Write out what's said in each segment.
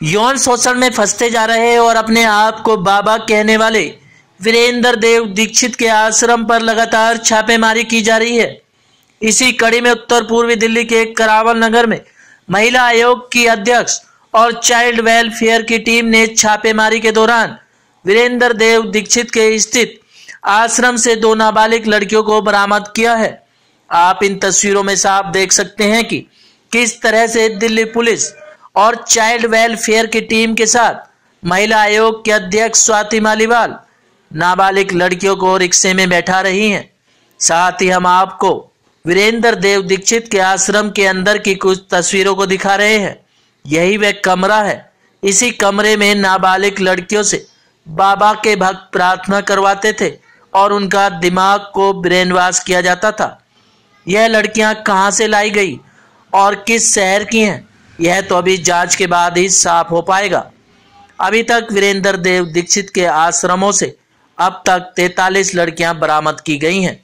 यौन शोषण में फंसते जा रहे और अपने आप को बाबा कहने वाले वीरेंद्र देव दीक्षित के आश्रम पर लगातार छापेमारी की जा रही है। इसी कड़ी में उत्तर पूर्वी दिल्ली के करावल नगर में महिला आयोग की अध्यक्ष और चाइल्ड वेलफेयर की टीम ने छापेमारी के दौरान वीरेंद्र देव दीक्षित के स्थित आश्रम से 2 नाबालिग लड़कियों को बरामद किया है। आप इन तस्वीरों में साफ देख सकते हैं कि किस तरह से दिल्ली पुलिस और चाइल्ड वेलफेयर की टीम के साथ महिला आयोग के अध्यक्ष स्वाति मालीवाल नाबालिग लड़कियों को रिक्शे में बैठा रही हैं। साथ ही हम आपको वीरेंद्र देव दीक्षित के आश्रम के अंदर की कुछ तस्वीरों को दिखा रहे हैं। यही वह कमरा है। इसी कमरे में नाबालिग लड़कियों से बाबा के भक्त प्रार्थना करवाते थे और उनका दिमाग को ब्रेन वॉश किया जाता था। यह लड़कियां कहां से लाई गई और किस शहर की हैं, यह तो अभी जांच के बाद ही साफ हो पाएगा। अभी तक वीरेंद्र देव दीक्षित के आश्रमों से अब तक 43 लड़कियां बरामद की गई हैं,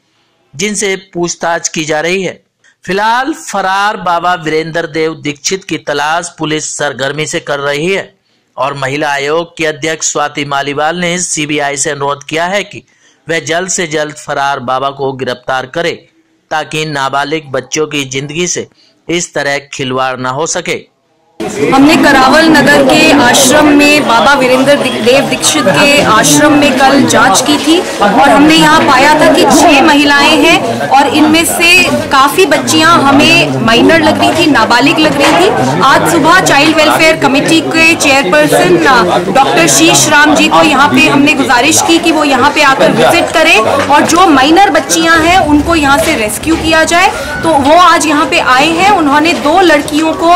जिनसे पूछताछ की जा रही है। फिलहाल फरार बाबा वीरेंद्र देव दीक्षित की तलाश पुलिस सरगर्मी से कर रही है और महिला आयोग के अध्यक्ष स्वाति मालीवाल ने सीबीआई से अनुरोध किया है कि वह जल्द से जल्द फरार बाबा को गिरफ्तार करे, ताकि नाबालिग बच्चों की जिंदगी से इस तरह खिलवाड़ न हो सके। हमने करावल नगर के आश्रम में बाबा वीरेंद्र देव दीक्षित के आश्रम में कल जांच की थी और हमने यहाँ पाया था कि 6 महिलाएं हैं और इनमें से काफ़ी बच्चियां हमें माइनर लग रही थी, नाबालिग लग रही थी। आज सुबह चाइल्ड वेलफेयर कमेटी के चेयरपर्सन डॉक्टर शीश राम जी को यहाँ पे हमने गुजारिश की कि वो यहाँ पे आकर विजिट करें और जो माइनर बच्चियाँ हैं उनको यहाँ से रेस्क्यू किया जाए। तो वो आज यहाँ पे आए हैं। उन्होंने 2 लड़कियों को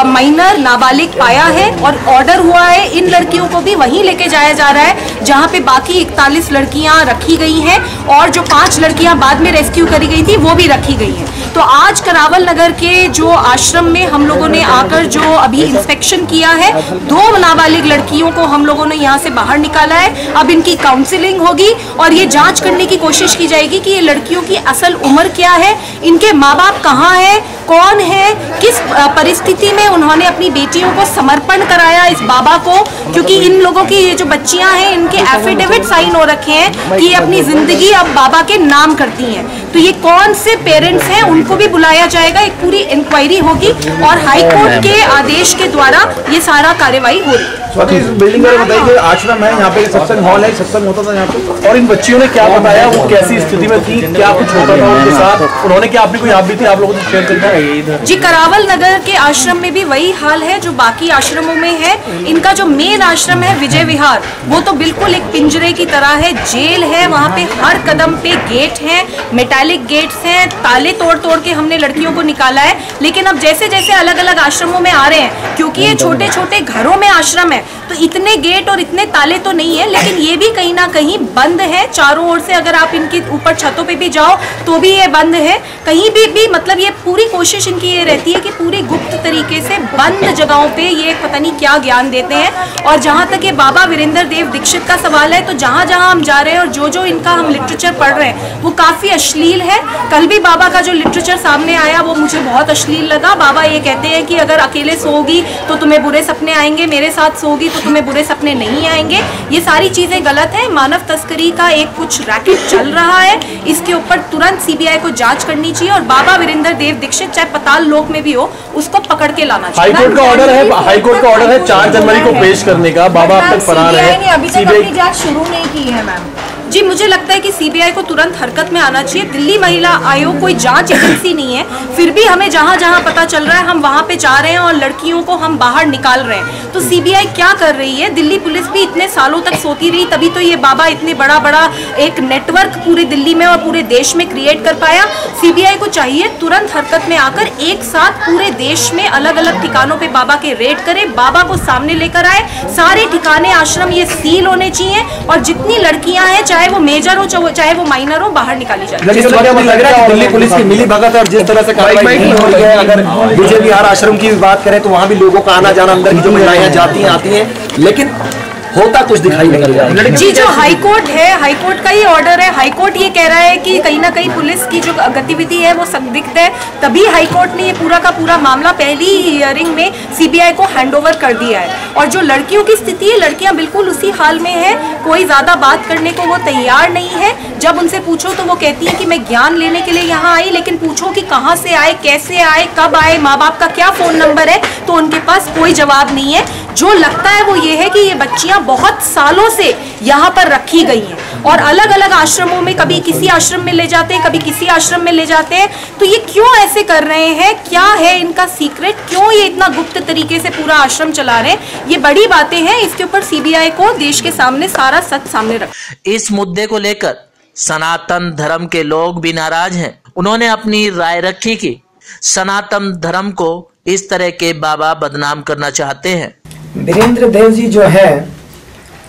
माइनर नाबालिग पाया है और ऑर्डर हुआ है इन लड़कियों को भी वहीं लेके जाया जा रहा है जहां पे बाकी 41 लड़कियां रखी गई हैं और जो 5 लड़कियां बाद में रेस्क्यू करी गई थी वो भी रखी गई हैं। तो आज करावल नगर के जो आश्रम में हम लोगों ने आकर जो अभी इंस्पेक्शन किया है, 2 नाबालिग लड़कियों को हम लोगों ने यहाँ से बाहर निकाला है। अब इनकी काउंसलिंग होगी और ये जांच करने की कोशिश की जाएगी कि ये लड़कियों की असल उम्र क्या है, इनके माँ बाप कहाँ है, कौन है, किस परिस्थिति में उन्होंने अपनी बेटियों को समर्पण कराया इस बाबा को, क्योंकि इन लोगों की ये जो बच्चियां हैं इनके एफिडेविट साइन हो रखे हैं कि ये अपनी जिंदगी अब बाबा के नाम करती हैं। तो ये कौन से पेरेंट्स हैं उनको भी बुलाया जाएगा, एक पूरी इंक्वायरी होगी और हाई कोर्ट के आदेश के द्वारा ये सारा कार्यवाही हो रही है। स्वाति, इस बिल्डिंग में बताइए, आश्रम है यहाँ पे, सत्संग हॉल है, सत्संग होता था यहाँ पे, और इन बच्चियों ने क्या बताया, वो कैसी स्थिति में थी, क्या कुछ होता था उनके साथ, उन्होंने क्या आपकी कोई याद भी थी, आप लोगों को शेयर करना जी। करावल नगर के आश्रम में भी वही हाल है जो बाकी आश्रमों में है। इनका जो मेन आश्रम है विजय विहार, वो तो बिल्कुल एक पिंजरे की तरह है, जेल है। वहाँ पे हर कदम पे गेट है, मेटालिक गेट्स हैं, ताले तोड़ तोड़ के हमने लड़कियों को निकाला है। लेकिन अब जैसे जैसे अलग अलग आश्रमों में आ रहे हैं, क्योंकि ये छोटे छोटे घरों में आश्रम है तो इतने गेट और इतने ताले तो नहीं है, लेकिन ये भी कहीं ना कहीं बंद है चारों ओर से। अगर आप इनके ऊपर छतों पे भी जाओ तो भी ये बंद है, कहीं भी मतलब ये पूरी कोशिश इनकी ये रहती है कि पूरी गुप्त तरीके से बंद जगहों पे ये पता नहीं क्या ज्ञान देते हैं। और जहाँ तक ये बाबा वीरेंद्र देव दीक्षित का सवाल है, तो जहाँ जहाँ हम जा रहे हैं और जो जो इनका हम लिटरेचर पढ़ रहे हैं वो काफ़ी अश्लील है। कल भी बाबा का जो लिटरेचर सामने आया वो मुझे बहुत अश्लील लगा। बाबा ये कहते हैं कि अगर अकेले सोओगी तो तुम्हें बुरे सपने आएंगे, मेरे साथ सोओगी तो तुम्हें बुरे सपने नहीं आएंगे। ये सारी चीजें गलत है। मानव तस्करी का एक कुछ रैकेट चल रहा है, इसके ऊपर तुरंत सीबीआई को जांच करनी चाहिए और बाबा वीरेंद्र देव दीक्षित चाहे पाताल लोक में भी हो उसको पकड़ के लाना चाहिए। हाईकोर्ट का ऑर्डर है 4 जनवरी को पेश करने का। बाबा अब तक फरार है, अभी तक अपनी जांच शुरू नहीं की है मैम जी। मुझे लगता है कि सीबीआई को तुरंत हरकत में आना चाहिए। दिल्ली महिला आयोग कोई जांच एजेंसी नहीं है, फिर भी हमें जहां जहां पता चल रहा है हम वहां पे जा रहे हैं और लड़कियों को हम बाहर निकाल रहे हैं। तो सीबीआई क्या कर रही है? दिल्ली पुलिस भी इतने सालों तक सोती रही, तभी तो ये बाबा इतने बड़ा एक नेटवर्क पूरी दिल्ली में और पूरे देश में क्रिएट कर पाया। सीबीआई को चाहिए तुरंत हरकत में आकर एक साथ पूरे देश में अलग अलग ठिकानों पे बाबा के रेड करे, बाबा को सामने लेकर आए। सारे ठिकाने आश्रम ये सील होने चाहिए और जितनी लड़कियां हैं चाहे वो मेजर हो चाहे वो माइनर हो बाहर निकाली जाए। दिल्ली पुलिस की मिली भगत है और जिस तरह से कार्रवाई हो रही है, अगर विजय विहार आश्रम की बात करें तो वहाँ भी लोगों का आना जाना, अंदर की जो महिलाएं जाती हैं आती हैं, लेकिन होता कुछ दिखाई निकल रहा है। जी, जो हाई कोर्ट है, हाई कोर्ट का ही ऑर्डर है। हाई कोर्ट ये कह रहा है कि कहीं ना कहीं पुलिस की जो गतिविधि है वो संदिग्ध है, तभी हाई कोर्ट ने ये पूरा का पूरा मामला पहली हियरिंग में सीबीआई को हैंडओवर कर दिया है। और जो लड़कियों की स्थिति है, लड़कियां बिल्कुल उसी हाल में है, कोई ज्यादा बात करने को वो तैयार नहीं है। जब उनसे पूछो तो वो कहती है कि मैं ज्ञान लेने के लिए यहाँ आई, लेकिन पूछो कि कहाँ से आए, कैसे आए, कब आए, माँ बाप का क्या फोन नंबर है, तो उनके पास कोई जवाब नहीं है। जो लगता है वो ये है कि ये बच्चियां बहुत सालों से यहाँ पर रखी गई हैं और अलग अलग आश्रमों में, कभी किसी आश्रम में ले जाते हैं, कभी किसी आश्रम में ले जाते हैं। तो ये क्यों ऐसे कर रहे हैं, क्या है इनका सीक्रेट, क्यों ये इतना गुप्त तरीके से पूरा आश्रम चला रहे हैं, ये बड़ी बातें हैं। इसके ऊपर सीबीआई को देश के सामने सारा सच सामने रख। इस मुद्दे को लेकर सनातन धर्म के लोग भी नाराज हैं। उन्होंने अपनी राय रखी कि सनातन धर्म को इस तरह के बाबा बदनाम करना चाहते हैं। वीरेंद्र देव जी जो है,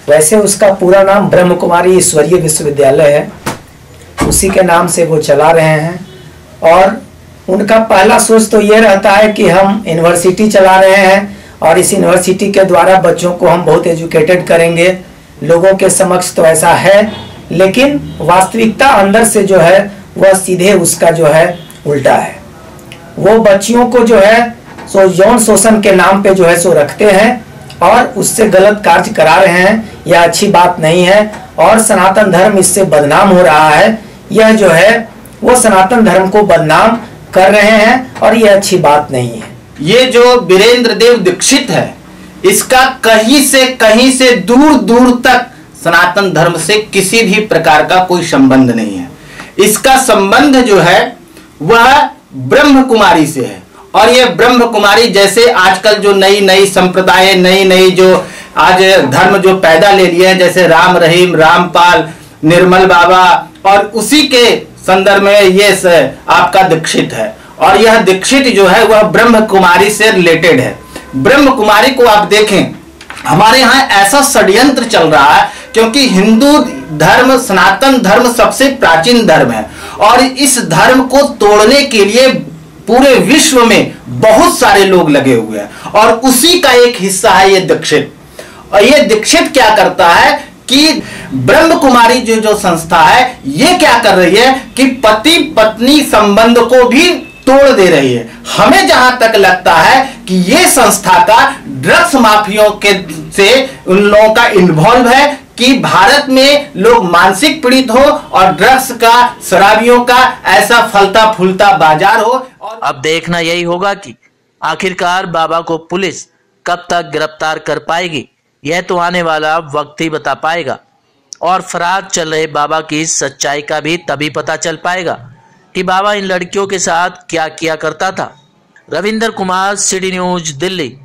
वैसे उसका पूरा नाम ब्रह्म कुमारी ईश्वरीय विश्वविद्यालय है, उसी के नाम से वो चला रहे हैं। और उनका पहला सोच तो ये रहता है कि हम यूनिवर्सिटी चला रहे हैं और इस यूनिवर्सिटी के द्वारा बच्चों को हम बहुत एजुकेटेड करेंगे। लोगों के समक्ष तो ऐसा है, लेकिन वास्तविकता अंदर से जो है वह सीधे उसका जो है उल्टा है। वो बच्चियों को जो है सो यौन शोषण के नाम पे जो है सो रखते हैं और उससे गलत कार्य करा रहे हैं। यह अच्छी बात नहीं है और सनातन धर्म इससे बदनाम हो रहा है। यह जो है वो सनातन धर्म को बदनाम कर रहे हैं और यह अच्छी बात नहीं है। ये जो वीरेंद्र देव दीक्षित है, इसका कहीं से दूर दूर तक सनातन धर्म से किसी भी प्रकार का कोई संबंध नहीं है। इसका संबंध जो है वह ब्रह्म कुमारी से है। और ये ब्रह्म कुमारी जैसे आजकल जो नई नई संप्रदाय, नई नई जो आज धर्म जो पैदा ले लिए हैं, जैसे राम रहीम, रामपाल, निर्मल बाबा, और उसी के संदर्भ में ये आपका दीक्षित है। और यह दीक्षित जो है वह ब्रह्म कुमारी से रिलेटेड है। ब्रह्म कुमारी को आप देखें, हमारे यहाँ ऐसा षड्यंत्र चल रहा है, क्योंकि हिंदू धर्म, सनातन धर्म सबसे प्राचीन धर्म है और इस धर्म को तोड़ने के लिए पूरे विश्व में बहुत सारे लोग लगे हुए हैं और उसी का एक हिस्सा है ये दीक्षित। और ये दीक्षित क्या करता है कि ब्रह्म कुमारी जो संस्था है, ये क्या कर रही है कि पति पत्नी संबंध को भी तोड़ दे रही है। हमें जहां तक लगता है कि ये संस्था का ड्रग्स माफियों के से उन लोगों का इन्वॉल्व है कि भारत में लोग मानसिक पीड़ित हो और ड्रग्स का, शराबियों का ऐसा फलता फूलता बाजार हो। और अब देखना यही होगा कि आखिरकार बाबा को पुलिस कब तक गिरफ्तार कर पाएगी। यह तो आने वाला वक्त ही बता पाएगा और फरार चल रहे बाबा की सच्चाई का भी तभी पता चल पाएगा कि बाबा इन लड़कियों के साथ क्या किया करता था। Ravindra Kumar, city news, Delhi.